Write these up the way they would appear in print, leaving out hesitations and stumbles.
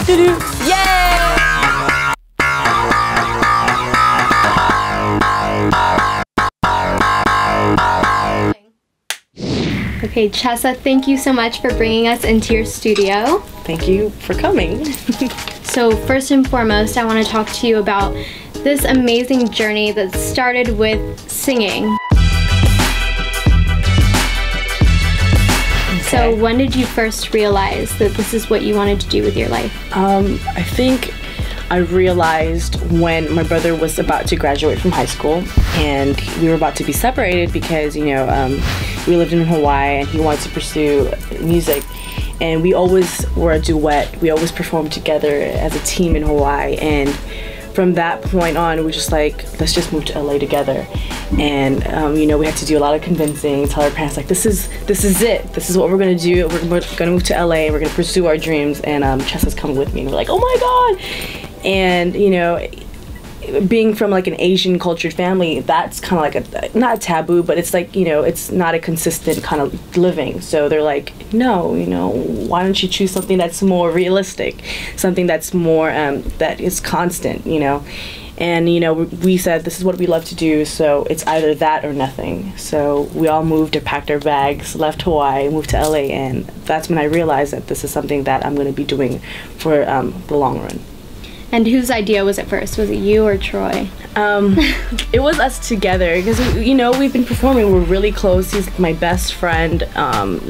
Yay! Okay, Cheesa, thank you so much for bringing us into your studio. Thank you for coming. So first and foremost, I want to talk to you about this amazing journey that started with singing. Okay. So when did you first realize that this is what you wanted to do with your life? I think I realized when my brother was about to graduate from high school and we were about to be separated because, you know, we lived in Hawaii and he wanted to pursue music. And we always were a duet. We always performed together as a team in Hawaii. And from that point on, we were just like, let's just move to LA together. And you know, we had to do a lot of convincing, tell our parents like, this is it. This is what we're gonna do. We're gonna move to LA. We're gonna pursue our dreams. And Cheesa's coming with me. And we're like, oh my God. And you know, being from like an Asian cultured family, that's kind of like not a taboo, but it's like, you know, it's not a consistent kind of living. So they're like, no, you know, why don't you choose something that's more realistic, something that's more that is constant, you know. And you know, we said this is what we love to do, so it's either that or nothing. So we all moved and packed our bags, left Hawaii, moved to LA, and that's when I realized that this is something that I'm going to be doing for the long run. And whose idea was it first? Was it you or Troy? It was us together because, you know, we've been performing. We're really close. He's my best friend.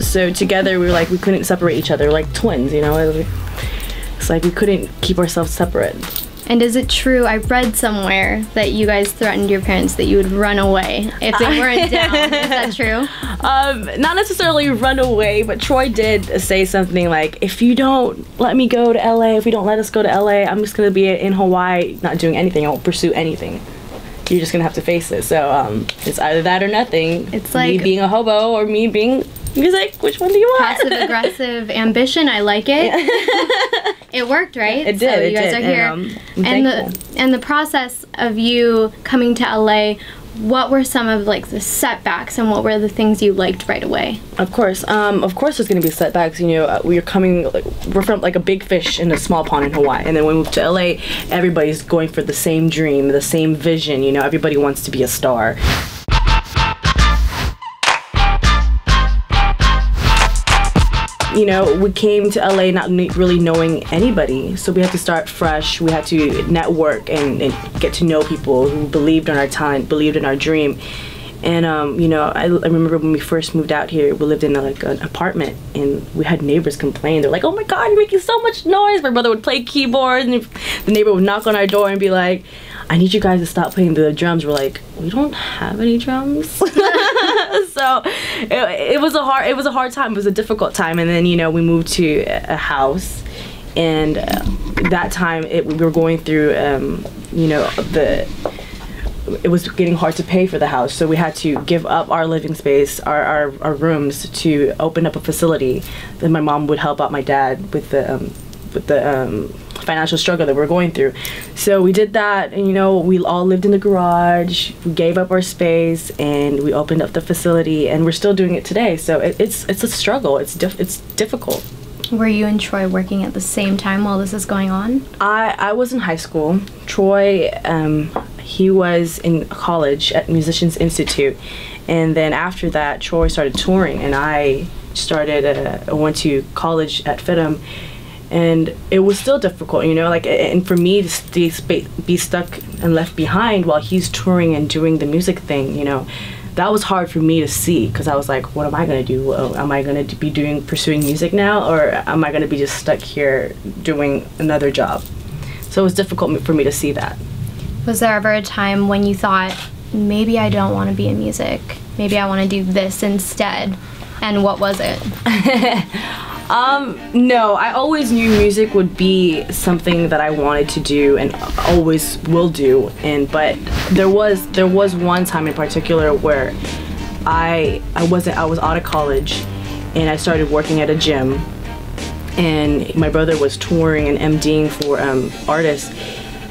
So together we were like, we couldn't separate each other. We're like twins, you know. It's like we couldn't keep ourselves separate. And is it true, I read somewhere that you guys threatened your parents that you would run away if they weren't down. Is that true? Not necessarily run away, but Troy did say something like, if you don't let me go to LA, if you don't let us go to LA, I'm just going to be in Hawaii not doing anything. I won't pursue anything. You're just going to have to face it. So it's either that or nothing. It's like me being a hobo or me being music. Which one do you want? Passive aggressive ambition. I like it. It worked, right? It did. So you guys are here. And the process of you coming to LA, what were some of like the setbacks and what were the things you liked right away? Of course there's gonna be setbacks. You know, we're from like a big fish in a small pond in Hawaii, and then when we moved to LA, everybody's going for the same dream, the same vision. You know, everybody wants to be a star. You know, we came to LA not really knowing anybody, so we had to start fresh. We had to network and get to know people who believed in our talent, believed in our dream. And you know, I remember when we first moved out here, we lived in like an apartment, and we had neighbors complain. They're like, "Oh my God, you're making so much noise!" My brother would play keyboards, and the neighbor would knock on our door and be like, "I need you guys to stop playing the drums." We're like, "We don't have any drums." So it was a hard time. It was a difficult time. And then, you know, we moved to a house, and that time we were going through you know, it was getting hard to pay for the house, so we had to give up our living space, our rooms, to open up a facility. Then my mom would help out my dad with the financial struggle that we're going through. So we did that, and you know, we all lived in the garage. We gave up our space and we opened up the facility, and we're still doing it today. So it's a struggle. It's difficult. Were you and Troy working at the same time while this is going on? I was in high school. Troy, he was in college at Musicians Institute, and then after that Troy started touring, and I went to college at FITM. And it was still difficult, you know, like, and for me to be stuck and left behind while he's touring and doing the music thing, you know, that was hard for me to see, because I was like, what am I going to do? Am I going to be pursuing music now, or am I going to be just stuck here doing another job? So it was difficult for me to see that. Was there ever a time when you thought, maybe I don't want to be in music, maybe I want to do this instead? And what was it? No, I always knew music would be something that I wanted to do and always will do. But there was one time in particular where I was out of college, and I started working at a gym, and my brother was touring and MDing for artists,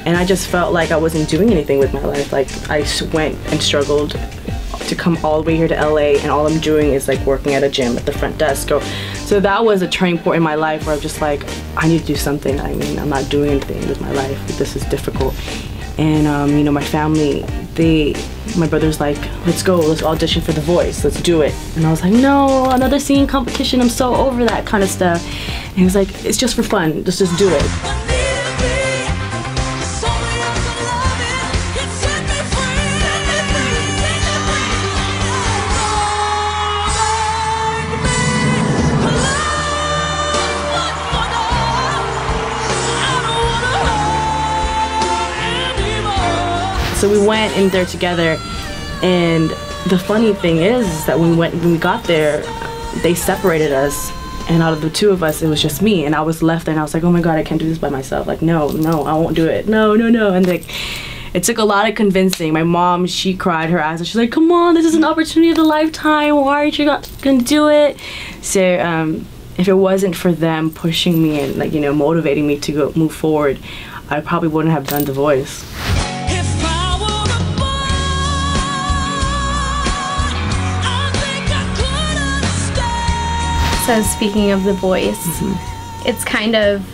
and I just felt like I wasn't doing anything with my life. Like, I went and struggled to come all the way here to LA, and all I'm doing is like working at a gym at the front desk. So that was a turning point in my life where I'm just like, I need to do something. I mean, I'm not doing anything with my life. This is difficult. And you know, my family, my brother's like, let's go, let's audition for The Voice, let's do it. And I was like, no, another singing competition, I'm so over that kind of stuff. And he was like, it's just for fun, let's just do it. So we went in there together, and the funny thing is that when we got there, they separated us, and out of the two of us, it was just me, and I was left there, and I was like, oh my god, I can't do this by myself. Like, no, I won't do it. No. And like, it took a lot of convincing. My mom, she cried her eyes, and she's like, come on, this is an opportunity of a lifetime. Why aren't you not gonna do it? So if it wasn't for them pushing me and, like, you know, motivating me to move forward, I probably wouldn't have done The Voice. So speaking of The Voice, it's kind of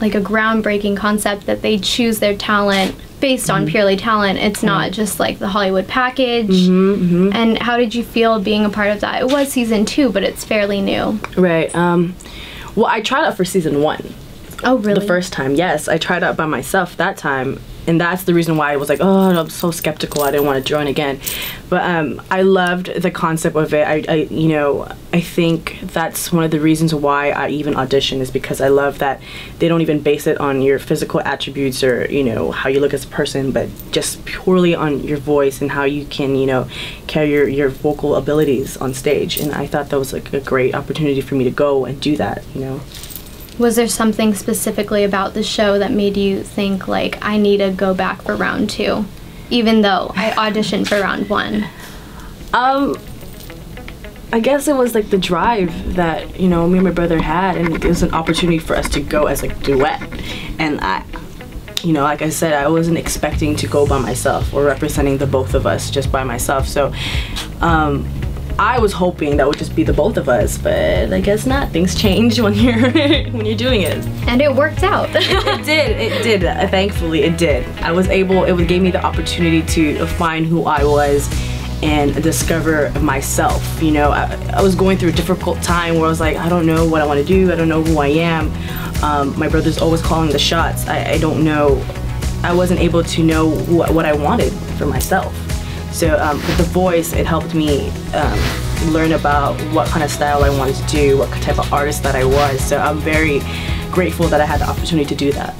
like a groundbreaking concept that they choose their talent based on purely talent. It's not just like the Hollywood package. And how did you feel being a part of that? It was season 2, but it's fairly new. Right. Well, I tried out for season 1. Oh, really? The first time, yes. I tried out by myself that time. And that's the reason why I was like, oh, I'm so skeptical. I didn't want to join again. But I loved the concept of it. I think that's one of the reasons why I even audition, is because I love that they don't even base it on your physical attributes or, you know, how you look as a person, but just purely on your voice and how you can, you know, carry your vocal abilities on stage. And I thought that was like a great opportunity for me to go and do that, you know. Was there something specifically about the show that made you think, like, I need to go back for round 2, even though I auditioned for round 1? I guess it was like the drive that, you know, me and my brother had, and it was an opportunity for us to go as a duet. And I, you know, like I said, I wasn't expecting to go by myself or representing the both of us just by myself. So I was hoping that would just be the both of us, but I guess not. Things change when you're doing it. And it worked out. It did. Thankfully, it did. It gave me the opportunity to find who I was and discover myself. You know, I was going through a difficult time where I was like, I don't know what I want to do. I don't know who I am. My brother's always calling the shots. I don't know. I wasn't able to know what I wanted for myself. So with The Voice, it helped me learn about what kind of style I wanted to do, what type of artist that I was. So I'm very grateful that I had the opportunity to do that.